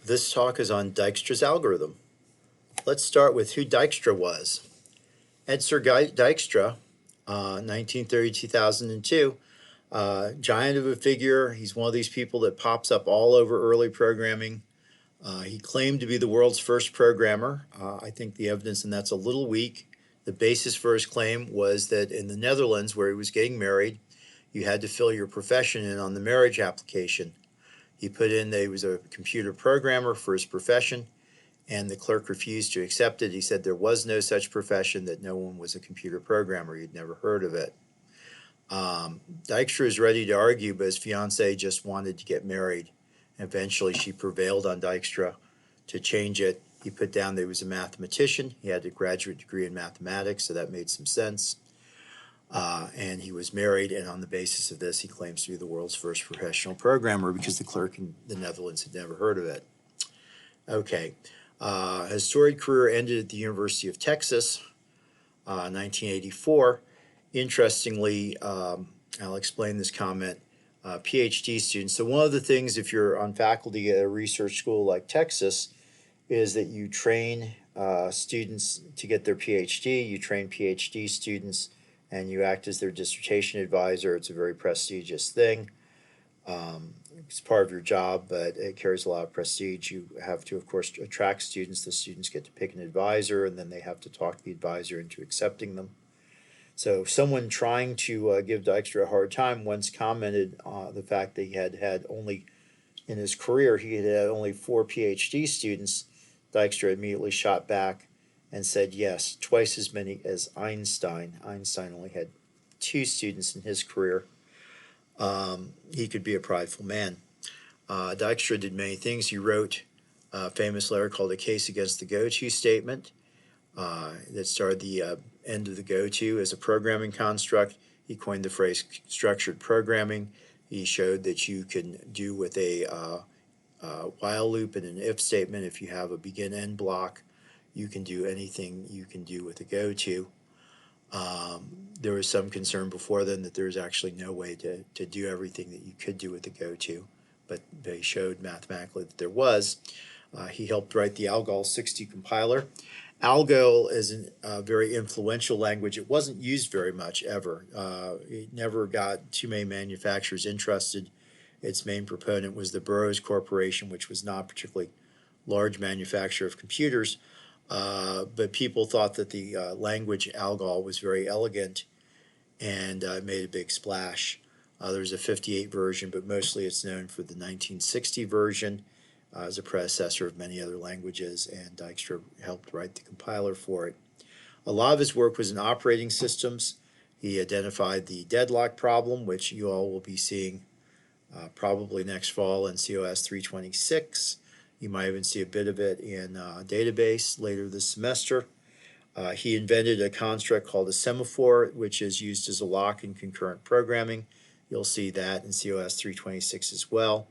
This talk is on Dijkstra's algorithm. Let's start with who Dijkstra was. Sir Dijkstra, 1930 2002, giant of a figure. He's one of these people that pops up all over early programming. He claimed to be the world's first programmer. I think the evidence in that's a little weak. The basis for his claim was that in the Netherlands, where he was getting married, you had to fill your profession in on the marriage application. He put in that he was a computer programmer for his profession, and the clerk refused to accept it. He said there was no such profession, that no one was a computer programmer. He'd never heard of it. Dijkstra is ready to argue, but his fiancée just wanted to get married. Eventually, she prevailed on Dijkstra to change it. He put down that he was a mathematician. He had a graduate degree in mathematics, so that made some sense. And he was married, and on the basis of this, he claims to be the world's first professional programmer because the clerk in the Netherlands had never heard of it. Okay. His storied career ended at the University of Texas, 1984. Interestingly, I'll explain this comment, PhD students. So one of the things, if you're on faculty at a research school like Texas, is that you train students to get their PhD. You train PhD students, and you act as their dissertation advisor. It's a very prestigious thing. It's part of your job, but it carries a lot of prestige. You have to, of course, attract students. The students get to pick an advisor, and then they have to talk the advisor into accepting them. So someone trying to give Dijkstra a hard time once commented on the fact that he had only, in his career, he had only 4 PhD students. Dijkstra immediately shot back and said, yes, twice as many as Einstein. Einstein only had 2 students in his career. He could be a prideful man. Dijkstra did many things. He wrote a famous letter called A Case Against the Go-To Statement that started the end of the go-to as a programming construct. He coined the phrase structured programming. He showed that you can do with a while loop and an if statement. If you have a begin-end block, you can do anything you can do with a go-to. There was some concern before then that there's actually no way to do everything that you could do with the go-to, but they showed mathematically that there was. He helped write the ALGOL 60 compiler. ALGOL is a very influential language. It wasn't used very much ever. It never got too many manufacturers interested. Its main proponent was the Burroughs Corporation, which was not a particularly large manufacturer of computers. But people thought that the language ALGOL was very elegant, and made a big splash. There's a 58 version, but mostly it's known for the 1960 version as a predecessor of many other languages, and Dijkstra helped write the compiler for it. A lot of his work was in operating systems. He identified the deadlock problem, which you all will be seeing probably next fall in COS 326. You might even see a bit of it in database later this semester. He invented a construct called a semaphore, which is used as a lock in concurrent programming. You'll see that in COS 326 as well.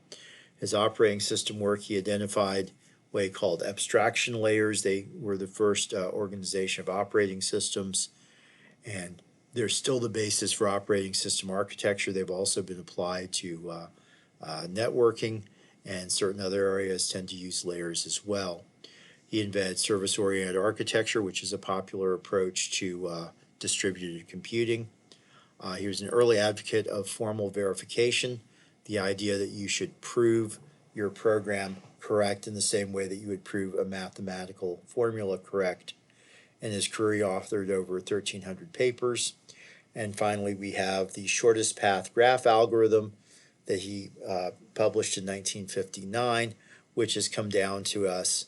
His operating system work, he identified what he called abstraction layers. They were the first organization of operating systems, and they're still the basis for operating system architecture. They've also been applied to networking, and certain other areas tend to use layers as well. He invented service-oriented architecture, which is a popular approach to distributed computing. He was an early advocate of formal verification, the idea that you should prove your program correct in the same way that you would prove a mathematical formula correct. In his career, he authored over 1,300 papers. And finally, we have the shortest path graph algorithm that he published in 1959, which has come down to us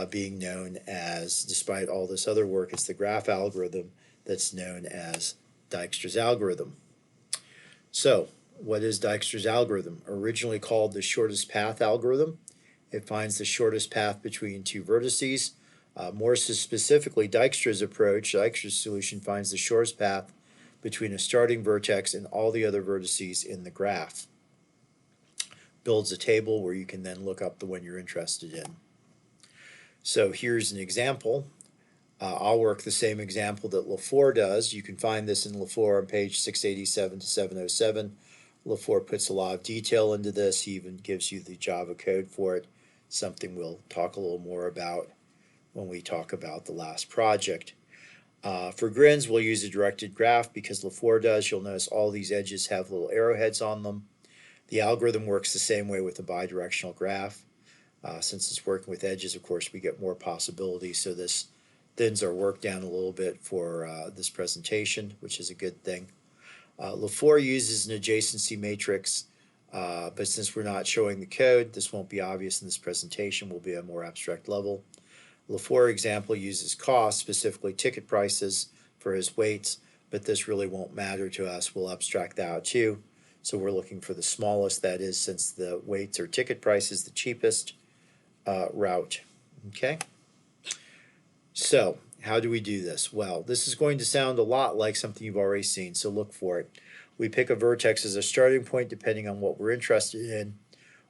being known as, despite all this other work, it's the graph algorithm that's known as Dijkstra's algorithm. So, what is Dijkstra's algorithm? Originally called the shortest path algorithm. It finds the shortest path between 2 vertices. More specifically, Dijkstra's approach, Dijkstra's solution, finds the shortest path between a starting vertex and all the other vertices in the graph. Builds a table where you can then look up the one you're interested in. So here's an example. I'll work the same example that LaFleur does. You can find this in LaFleur on page 687 to 707. LaFleur puts a lot of detail into this. He even gives you the Java code for it. something we'll talk a little more about when we talk about the last project. For grins, we'll use a directed graph because LaFleur does. You'll notice all these edges have little arrowheads on them. The algorithm works the same way with a bidirectional graph. Since it's working with edges, of course, we get more possibilities. So this thins our work down a little bit for this presentation, which is a good thing. LaFleur uses an adjacency matrix, but since we're not showing the code, this won't be obvious in this presentation. Will be a more abstract level. LaFleur example uses cost, specifically ticket prices, for his weights, but this really won't matter to us. We'll abstract that out too. So we're looking for the smallest, that is, since the weights or ticket price is the cheapest route. Okay? So how do we do this? Well, this is going to sound a lot like something you've already seen, so look for it. We pick a vertex as a starting point depending on what we're interested in.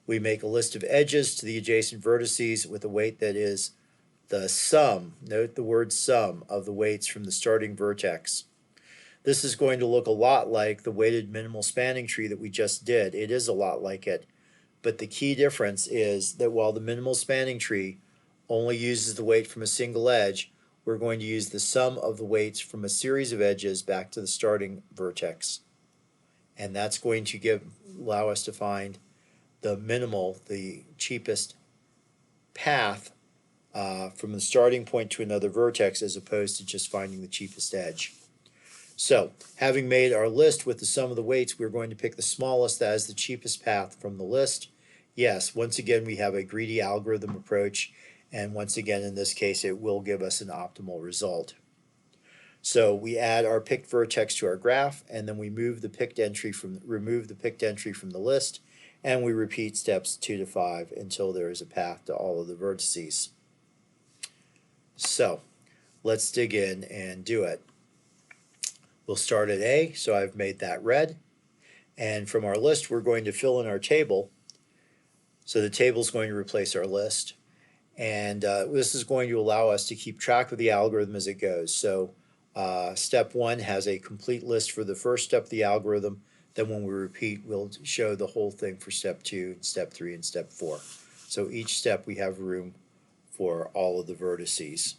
We make a list of edges to the adjacent vertices with a weight that is the sum, note the word sum, of the weights from the starting vertex. This is going to look a lot like the weighted minimal spanning tree that we just did. It is a lot like it, but the key difference is that while the minimal spanning tree only uses the weight from a single edge, we're going to use the sum of the weights from a series of edges back to the starting vertex. And that's going to allow us to find the minimal, the cheapest path from the starting point to another vertex, as opposed to just finding the cheapest edge. So, having made our list with the sum of the weights, we're going to pick the smallest as the cheapest path from the list. Yes, once again, we have a greedy algorithm approach, and once again, in this case, it will give us an optimal result. So we add our picked vertex to our graph, and then we remove the picked entry from the list, and we repeat steps 2 to 5 until there is a path to all of the vertices. So let's dig in and do it. We'll start at A, so I've made that red. And from our list, we're going to fill in our table. So the table is going to replace our list. And this is going to allow us to keep track of the algorithm as it goes. So step 1 has a complete list for the first step of the algorithm. Then when we repeat, we'll show the whole thing for step 2, step 3, and step 4. So each step we have room for all of the vertices.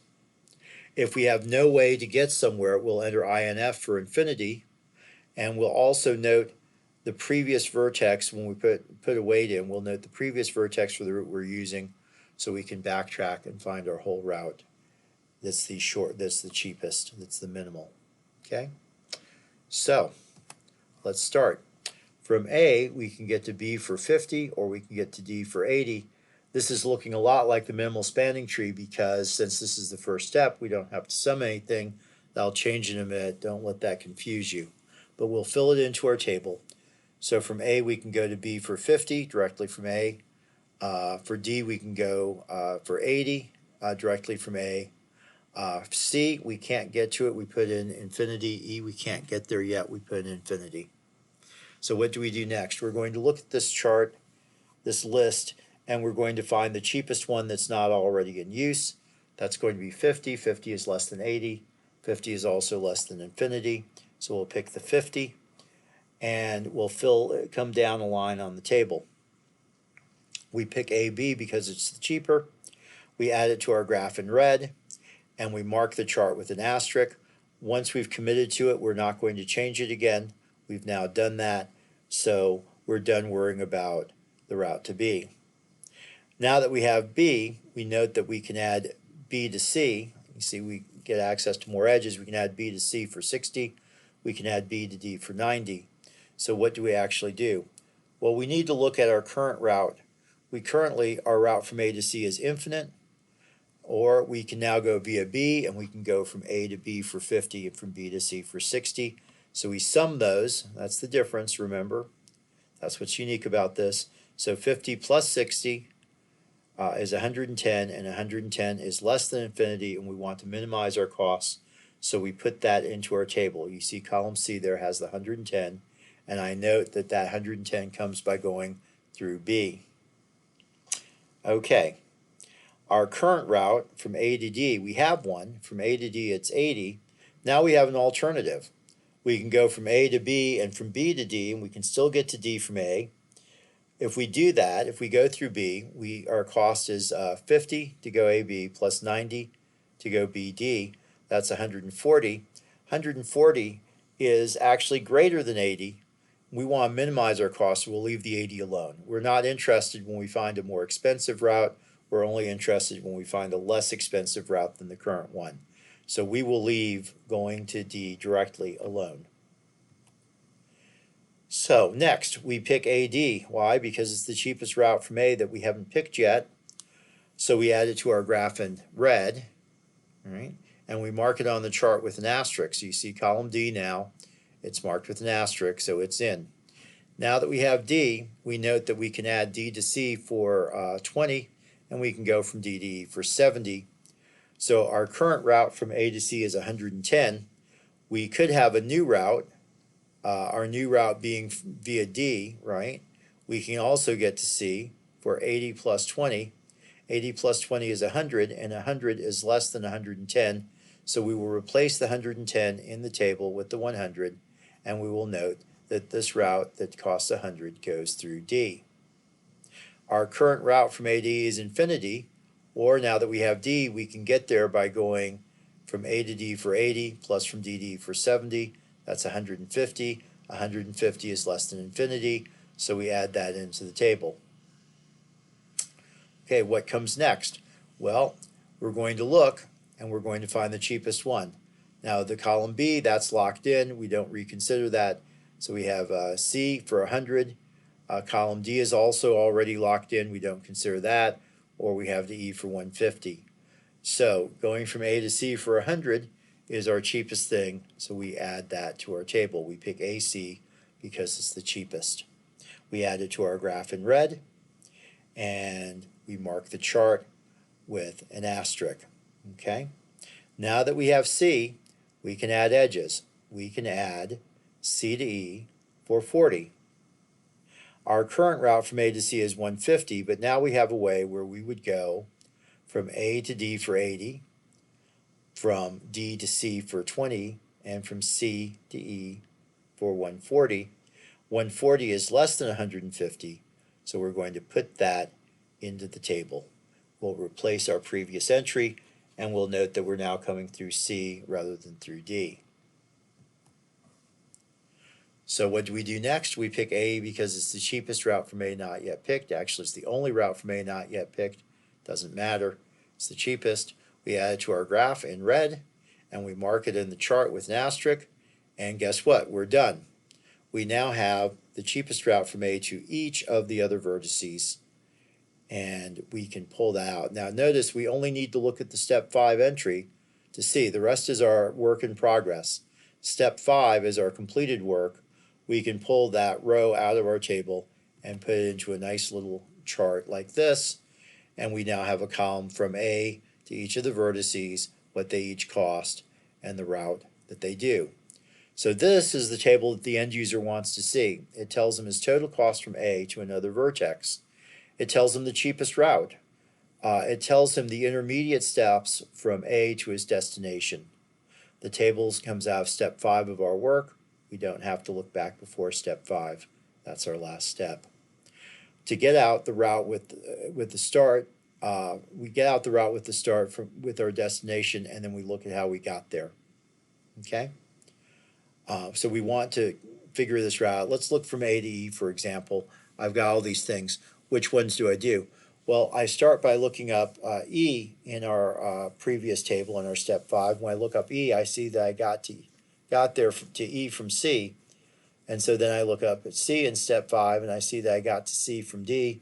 If we have no way to get somewhere, we'll enter INF for infinity, and we'll also note the previous vertex. When we put a weight in, we'll note the previous vertex for the route we're using, so we can backtrack and find our whole route. That's the cheapest, that's the minimal. Okay? So let's start. From A, we can get to B for 50, or we can get to D for 80. This is looking a lot like the minimal spanning tree because since this is the first step, we don't have to sum anything. That'll change in a minute. Don't let that confuse you. But we'll fill it into our table. So from A, we can go to B for 50, directly from A. For D, we can go for 80, directly from A. C, we can't get to it. We put in infinity. E, we can't get there yet. We put in infinity. So what do we do next? We're going to look at this chart, this list, and we're going to find the cheapest one that's not already in use. That's going to be 50. 50 is less than 80. 50 is also less than infinity. So we'll pick the 50, and we'll come down a line on the table. We pick AB because it's the cheaper. We add it to our graph in red, and we mark the chart with an asterisk. Once we've committed to it, we're not going to change it again. We've now done that, so we're done worrying about the route to B. Now that we have B, we note that we can add B to C. You see we get access to more edges. We can add B to C for 60. We can add B to D for 90. So what do we actually do? Well, we need to look at our current route. Our route from A to C is infinite, or we can now go via B, and we can go from A to B for 50 and from B to C for 60. So we sum those. That's the difference, remember. That's what's unique about this. So 50 plus 60 is 110, and 110 is less than infinity, and we want to minimize our costs, so we put that into our table. You see column C there has the 110, and I note that that 110 comes by going through B. Okay, our current route from A to D, we have one. From A to D it's 80. Now we have an alternative. We can go from A to B and from B to D, and we can still get to D from A. If we do that, if we go through B, our cost is 50 to go AB plus 90 to go BD. That's 140. 140 is actually greater than 80. We want to minimize our costs, so we'll leave the 80 alone. We're not interested when we find a more expensive route. We're only interested when we find a less expensive route than the current one. So we will leave going to D directly alone. So next, we pick AD. Why? Because it's the cheapest route from A that we haven't picked yet. So we add it to our graph in red, right? And we mark it on the chart with an asterisk. So you see column D now, it's marked with an asterisk, so it's in. Now that we have D, we note that we can add D to C for 20, and we can go from D to E for 70. So our current route from A to C is 110. We could have a new route, our new route being via D, right? We can also get to C for 80 plus 20. 80 plus 20 is 100, and 100 is less than 110. So we will replace the 110 in the table with the 100, and we will note that this route that costs 100 goes through D. Our current route from A to E is infinity, or now that we have D, we can get there by going from A to D for 80 plus from D to E for 70. That's 150. 150 is less than infinity, so we add that into the table. Okay, what comes next? Well, we're going to look and we're going to find the cheapest one. Now the column B, that's locked in. We don't reconsider that. So we have C for 100. Column D is also already locked in. We don't consider that. Or we have the E for 150. So going from A to C for 100 is our cheapest thing. So we add that to our table. We pick AC because it's the cheapest. We add it to our graph in red, and we mark the chart with an asterisk. Okay. Now that we have C, we can add edges. We can add C to E for 40. Our current route from A to C is 150, but now we have a way where we would go from A to D for 80, from D to C for 20, and from C to E for 140. 140 is less than 150, so we're going to put that into the table. We'll replace our previous entry, and we'll note that we're now coming through C rather than through D. So what do we do next? We pick A because it's the cheapest route from A not yet picked. Actually, it's the only route from A not yet picked. Doesn't matter. It's the cheapest. We add it to our graph in red, and we mark it in the chart with an asterisk. And guess what? We're done. We now have the cheapest route from A to each of the other vertices, and we can pull that out. Now notice we only need to look at the step 5 entry to see. The rest is our work in progress. Step 5 is our completed work. We can pull that row out of our table and put it into a nice little chart like this, and we now have a column from A to each of the vertices, what they each cost, and the route that they do. So this is the table that the end user wants to see. It tells them his total cost from A to another vertex. It tells him the cheapest route. It tells him the intermediate steps from A to his destination. The tables comes out of step 5 of our work. We don't have to look back before step 5. That's our last step. To get out the route with the start, we get out the route with the start with our destination, and then we look at how we got there. Okay? So we want to figure this route. Let's look from A to E, for example. I've got all these things. Which ones do I do? Well, I start by looking up E in our previous table in our step 5. When I look up E, I see that I got there to E from C. And so then I look up at C in step 5, and I see that I got to C from D.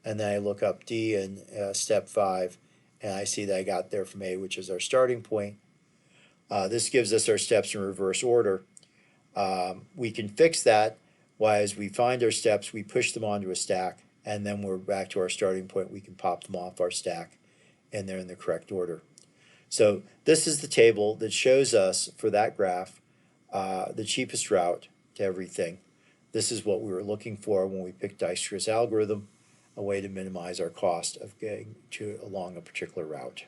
And then I look up D in step 5, and I see that I got there from A, which is our starting point. This gives us our steps in reverse order. We can fix that. Why, as we find our steps, we push them onto a stack, and then we're back to our starting point. We can pop them off our stack, and they're in the correct order. So this is the table that shows us, for that graph, the cheapest route to everything. This is what we were looking for when we picked Dijkstra's algorithm, a way to minimize our cost of getting along a particular route.